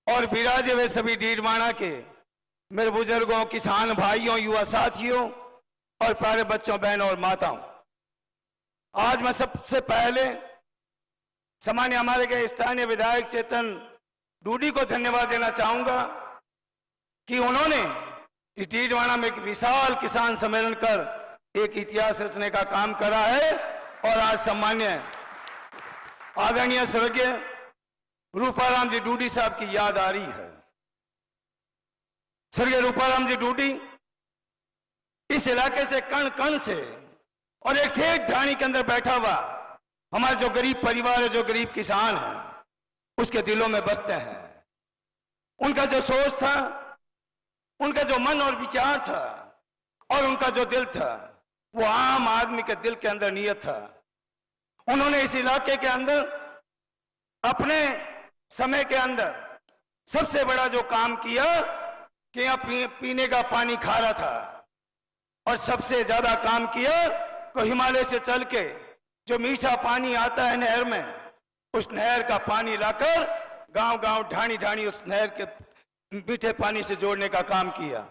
और विराजे हुए सभी डीडवाना के मेरे बुजुर्गों, किसान भाइयों, युवा साथियों और प्यारे बच्चों, बहनों और माताओं, आज मैं सबसे पहले सामान्य हमारे के स्थानीय विधायक चेतन डूडी को धन्यवाद देना चाहूंगा कि उन्होंने इस डीडवाना में एक विशाल किसान सम्मेलन कर एक इतिहास रचने का काम करा है। और आज सम्मान्य आदरणीय स्वर्गीय रूपाराम जी डूडी साहब की याद आ रही है। स्वर्गीय रूपाराम जी डूडी इस इलाके से कण कण से और एक ठेठ ढाणी के अंदर बैठा हुआ हमारे जो गरीब परिवार है, जो गरीब किसान है, उसके दिलों में बसते हैं। उनका जो सोच था, उनका जो मन और विचार था और उनका जो दिल था, वो आम आदमी के दिल के अंदर नियत था। उन्होंने इस इलाके के अंदर अपने समय के अंदर सबसे बड़ा जो काम किया कि यहाँ पीने का पानी खारा था, और सबसे ज्यादा काम किया तो हिमालय से चल के जो मीठा पानी आता है नहर में, उस नहर का पानी लाकर गांव गांव, ढाणी ढाणी उस नहर के मीठे पानी से जोड़ने का काम किया।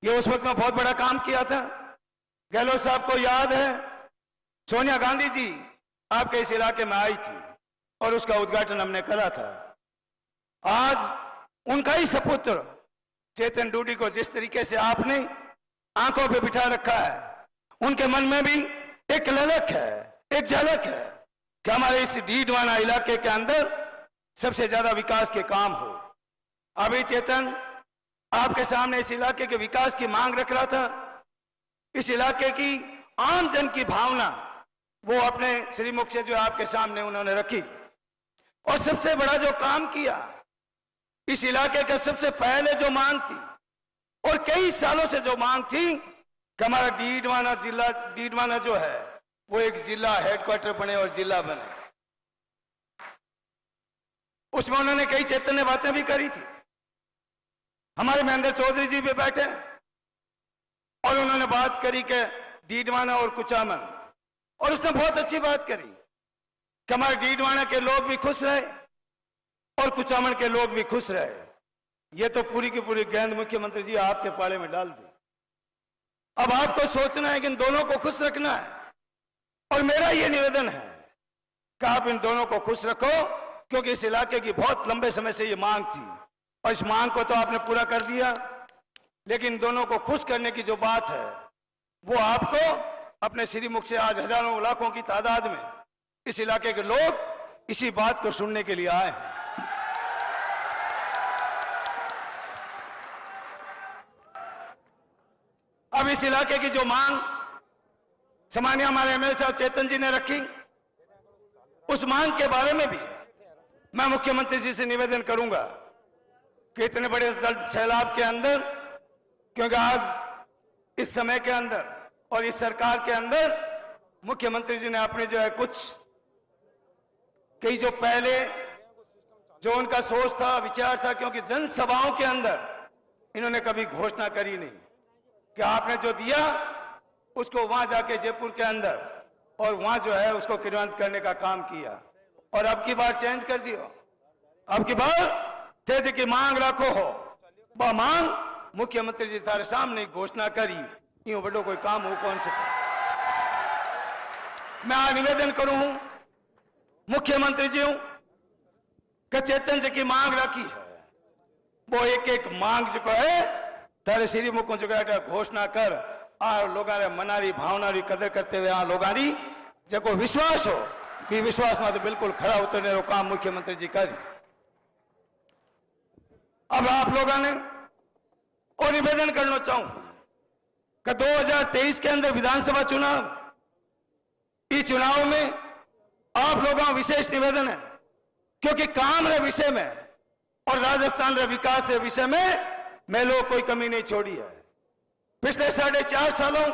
ये उस वक्त में बहुत बड़ा काम किया था। गहलोत साहब को याद है, सोनिया गांधी जी आपके इस इलाके में आई थी और उसका उद्घाटन हमने करा था। आज उनका ही सपुत्र चेतन डूडी को जिस तरीके से आपने आंखों पे बिठा रखा है, उनके मन में भी एक ललक है, एक झलक है कि हमारे इस डीडवाना इलाके के अंदर सबसे ज्यादा विकास के काम हो। अभी चेतन आपके सामने इस इलाके के विकास की मांग रख रहा था। इस इलाके की आम जन की भावना वो अपने श्रीमुख से जो आपके सामने उन्होंने रखी, और सबसे बड़ा जो काम किया, इस इलाके का सबसे पहले जो मांग थी और कई सालों से जो मांग थी कि हमारा डीडवाना जो है वो एक जिला हेडक्वार्टर बने और जिला बने। उसमें उन्होंने कई चैतन्य बातें भी करी थी। हमारे महेंद्र चौधरी जी भी बैठे और उन्होंने बात करी कि डीडवाना और कुचामन, और उसने बहुत अच्छी बात करी कि हमारे डीडवाना के लोग भी खुश रहे और कुचामन के लोग भी खुश रहे। ये तो पूरी की पूरी गेंद मुख्यमंत्री जी आपके पाले में डाल दी। अब आपको सोचना है कि इन दोनों को खुश रखना है, और मेरा ये निवेदन है कि आप इन दोनों को खुश रखो, क्योंकि इस इलाके की बहुत लंबे समय से ये मांग थी और इस मांग को तो आपने पूरा कर दिया। लेकिन इन दोनों को खुश करने की जो बात है वो आपको अपने श्रीमुख से आज हजारों लाखों की तादाद में इस इलाके के लोग इसी बात को सुनने के लिए आए हैं। अब इस इलाके की जो मांग सामान्य हमारे एमएलए साहब चेतन जी ने रखी, उस मांग के बारे में भी मैं मुख्यमंत्री जी से निवेदन करूंगा कि इतने बड़े सैलाब के अंदर, क्योंकि आज इस समय के अंदर और इस सरकार के अंदर मुख्यमंत्री जी ने अपने जो है कुछ कई जो पहले जो उनका सोच था, विचार था, क्योंकि जनसभाओं के अंदर इन्होंने कभी घोषणा करी नहीं कि आपने जो दिया उसको वहां जाके जयपुर के अंदर और वहां जो है उसको क्रियान्वित करने का काम किया। और अब की बार चेंज कर दियो, अब की बार तेज की मांग रखो हो, वह मांग मुख्यमंत्री जी थारे सामने घोषणा करी, यूं बड़ो कोई काम हो कौन से। मैं आज निवेदन करूं मुख्यमंत्री जी कि चेतन जी की मांग रखी है, वो एक एक मांग जो है तारे श्री मुख जो घोषणा कर आ लोगों ने मनारी भावना री कदर करते हुए आ लोगों री जो विश्वास हो कि विश्वास में तो बिल्कुल खड़ा उतरने का काम मुख्यमंत्री जी कर। अब आप लोगों ने और निवेदन करना चाहूं कि 2023 के अंदर विधानसभा चुनाव, इस चुनाव में आप लोगों का विशेष निवेदन है, क्योंकि काम रे विषय में और राजस्थान रे विकास के विषय में मैं लोग कोई कमी नहीं छोड़ी है। पिछले 4.5 सालों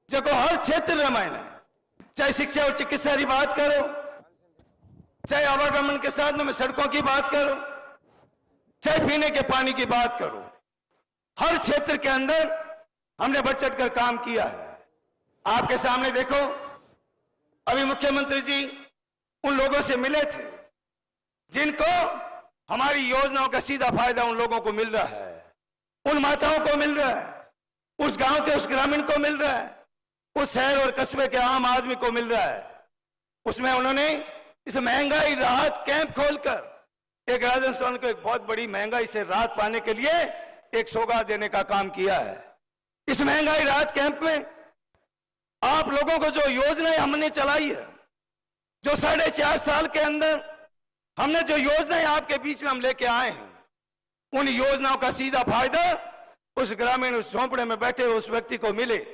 जो हर क्षेत्र में मैंने, चाहे शिक्षा और चिकित्सा की बात करो, चाहे आवागमन के साधनों में सड़कों की बात करो, चाहे पीने के पानी की बात करो, हर क्षेत्र के अंदर हमने बढ़ चढ़ कर काम किया है। आपके सामने देखो, अभी मुख्यमंत्री जी उन लोगों से मिले थे जिनको हमारी योजनाओं का सीधा फायदा उन लोगों को मिल रहा है, उन माताओं को मिल रहा है, उस गांव के उस ग्रामीण को मिल रहा है, उस शहर और कस्बे के आम आदमी को मिल रहा है। उसमें उन्होंने इस महंगाई राहत कैंप खोलकर एक राजस्थान को एक बहुत बड़ी महंगाई से राहत पाने के लिए एक सौगात देने का काम किया है। इस महंगाई राहत कैंप में आप लोगों को जो योजनाएं हमने चलाई है, जो 4.5 साल के अंदर हमने जो योजनाएं आपके बीच में हम लेके आए हैं, उन योजनाओं का सीधा फायदा उस ग्रामीण, उस झोंपड़े में बैठे उस व्यक्ति को मिले,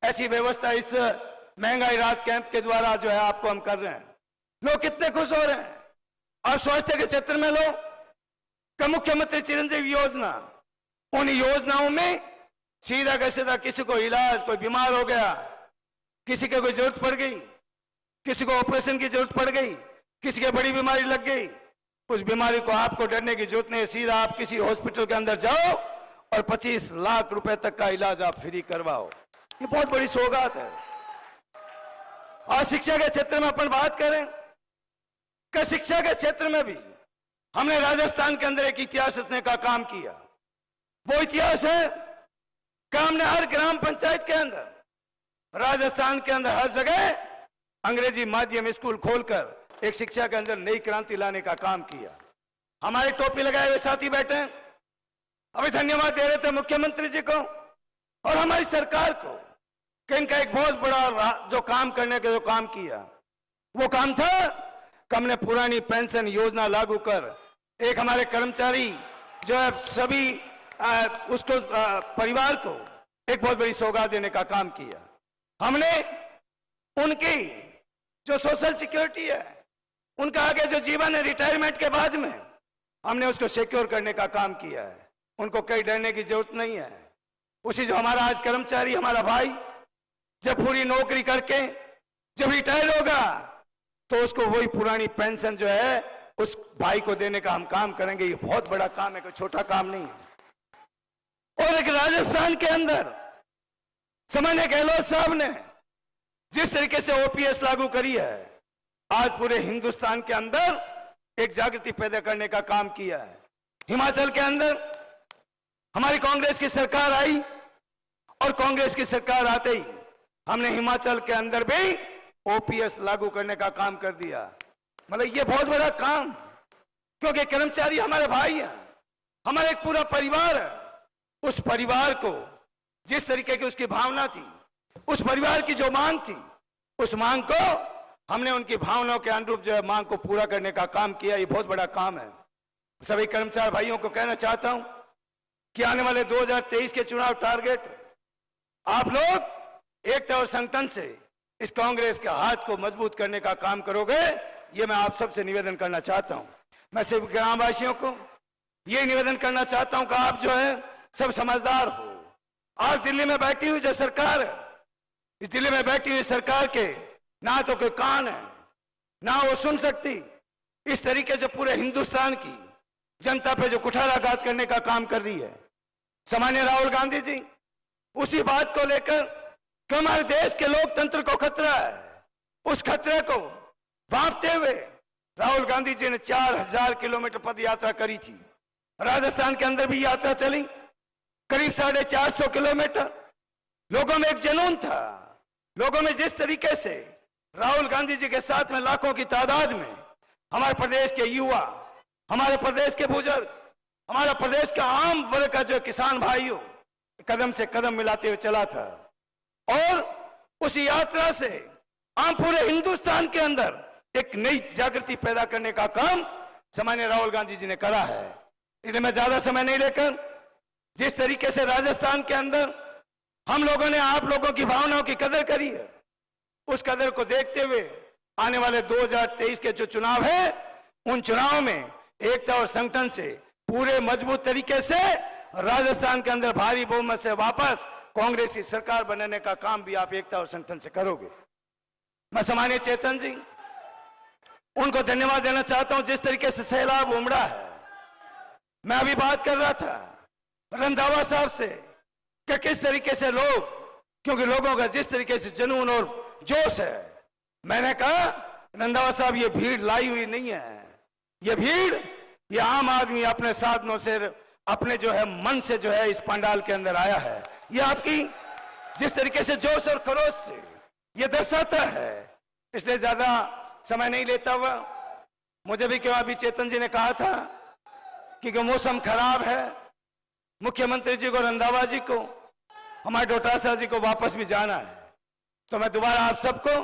ऐसी व्यवस्था इस महंगाई राहत कैंप के द्वारा जो है आपको हम कर रहे हैं। लोग कितने खुश हो रहे हैं। और स्वास्थ्य के क्षेत्र में लोग का मुख्यमंत्री चिरंजीवी योजना, उन योजनाओं में सीधा का सीधा किसी को इलाज, कोई बीमार हो गया, किसी के कोई जरूरत पड़ गई, किसी को ऑपरेशन की जरूरत पड़ गई, किसी के बड़ी बीमारी लग गई, उस बीमारी को आपको डरने की जरूरत नहीं। सीधा आप किसी हॉस्पिटल के अंदर जाओ और 25 लाख रुपए तक का इलाज आप फ्री करवाओ। ये बहुत बड़ी सौगात है। और शिक्षा के क्षेत्र में अपन बात करें कि शिक्षा के क्षेत्र में भी हमने राजस्थान के अंदर एक इतिहास रचने का काम किया। वो इतिहास है कि हमने हर ग्राम पंचायत के अंदर, राजस्थान के अंदर हर जगह अंग्रेजी माध्यम स्कूल खोलकर एक शिक्षा के अंदर नई क्रांति लाने का काम किया। हमारे टोपी लगाए हुए साथी बैठे हैं, अभी धन्यवाद दे रहे थे मुख्यमंत्री जी को और हमारी सरकार को कि इनका एक बहुत बड़ा जो काम करने का जो काम किया, वो काम था कि हमने पुरानी पेंशन योजना लागू कर एक हमारे कर्मचारी जो है सभी उसको परिवार को एक बहुत बड़ी सौगात देने का काम किया। हमने उनकी जो सोशल सिक्योरिटी है, उनका आगे जो जीवन है रिटायरमेंट के बाद में, हमने उसको सिक्योर करने का काम किया है। उनको कहीं डरने की जरूरत नहीं है। उसी जो हमारा आज कर्मचारी, हमारा भाई जब पूरी नौकरी करके जब रिटायर होगा तो उसको वही पुरानी पेंशन जो है उस भाई को देने का हम काम करेंगे। ये बहुत बड़ा काम है, कोई छोटा काम नहीं है। और एक राजस्थान के अंदर सामान्य गहलोत साहब ने जिस तरीके से ओपीएस लागू करी है, आज पूरे हिंदुस्तान के अंदर एक जागृति पैदा करने का काम किया है। हिमाचल के अंदर हमारी कांग्रेस की सरकार आई और कांग्रेस की सरकार आते ही हमने हिमाचल के अंदर भी ओपीएस लागू करने का काम कर दिया। मतलब ये बहुत बड़ा काम, क्योंकि कर्मचारी हमारे भाई हैं, हमारा एक पूरा परिवार है। उस परिवार को जिस तरीके की उसकी भावना थी, उस परिवार की जो मांग थी, उस मांग को हमने उनकी भावनाओं के अनुरूप जो है मांग को पूरा करने का काम किया। ये बहुत बड़ा काम है। सभी कर्मचारी भाइयों को कहना चाहता हूं कि आने वाले 2023 के चुनाव टारगेट आप लोग एकता और संगठन से इस कांग्रेस के हाथ को मजबूत करने का काम करोगे, ये मैं आप सबसे निवेदन करना चाहता हूं। मैं सिर्फ ग्रामवासियों को ये निवेदन करना चाहता हूं कि आप जो है सब समझदार हो। आज दिल्ली में बैठी हुई जो सरकार है, इस दिल्ली में बैठी हुई सरकार के ना तो कोई कान है, ना वो सुन सकती। इस तरीके से पूरे हिंदुस्तान की जनता पे जो कुठाराघात करने का काम कर रही है सामान्य राहुल गांधी जी, उसी बात को लेकर कि हमारे देश के लोकतंत्र को खतरा है, उस खतरे को भांपते हुए राहुल गांधी जी ने 4000 किलोमीटर पद यात्रा करी थी। राजस्थान के अंदर भी यात्रा चली करीब 450 किलोमीटर। लोगों में एक जुनून था। लोगों में जिस तरीके से राहुल गांधी जी के साथ में लाखों की तादाद में हमारे प्रदेश के युवा, हमारे प्रदेश के बुजुर्ग, हमारा प्रदेश का आम वर्ग का जो किसान भाइयों कदम से कदम मिलाते हुए चला था। और उस यात्रा से आम पूरे हिंदुस्तान के अंदर एक नई जागृति पैदा करने का काम सामान्य राहुल गांधी जी ने करा है। इसलिए मैं ज्यादा समय नहीं लेकर, जिस तरीके से राजस्थान के अंदर हम लोगों ने आप लोगों की भावनाओं की कदर करी है, उस कदर को देखते हुए आने वाले 2023 के जो चुनाव है, उन चुनाव में एकता और संगठन से पूरे मजबूत तरीके से राजस्थान के अंदर भारी बहुमत से वापस कांग्रेस की सरकार बनाने का काम भी आप एकता और संगठन से करोगे। मैं सामान्य चेतन जी उनको धन्यवाद देना चाहता हूं, जिस तरीके से सैलाब उमड़ा है। मैं अभी बात कर रहा था रंधावा साहब से कि किस तरीके से लोग, क्योंकि लोगों का जिस तरीके से जुनून और जोश है, मैंने कहा रंधावा साहब ये भीड़ लाई हुई नहीं है, ये भीड़ ये आम आदमी अपने साधनों से, अपने जो है मन से जो है इस पंडाल के अंदर आया है। ये आपकी जिस तरीके से जोश और खरोश से ये दर्शाता है। इसलिए ज्यादा समय नहीं लेता हुआ, मुझे भी क्यों अभी चेतन जी ने कहा था कि मौसम खराब है, मुख्यमंत्री जी को, रंधावा जी को, हमारे डोटासरा जी को वापस भी जाना है। तो मैं दोबारा आप सबको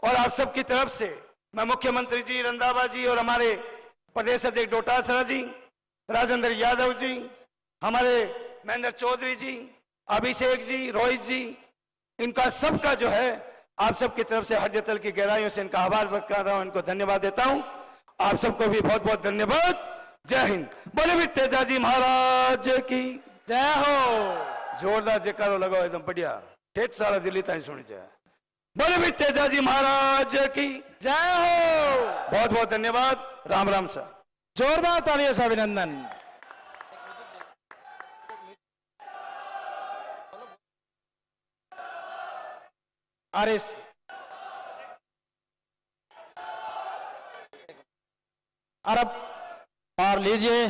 और आप सबकी तरफ से मैं मुख्यमंत्री जी, रंधावा जी और हमारे प्रदेश अध्यक्ष डोटासरा जी, राजेंद्र यादव जी, हमारे महेंद्र चौधरी जी, अभिषेक जी, रोहित जी, इनका सबका जो है आप सबकी तरफ से हृदय तल की गहराइयों से इनका आभार व्यक्त कर रहा हूं, इनको धन्यवाद देता हूं। आप सबको भी बहुत बहुत धन्यवाद। जय हिंद। बोले भी तेजाजी महाराज की जय हो। जोरदार जयकारो लगाओ, एकदम बढ़िया, ठेठ सारा दिल्ली ताई सुनी जाए। बोले भी तेजाजी महाराज की जय हो। बहुत बहुत धन्यवाद। राम राम सर। जोरदार तालियों से अभिनंदन। आरिस अरब और लीजिए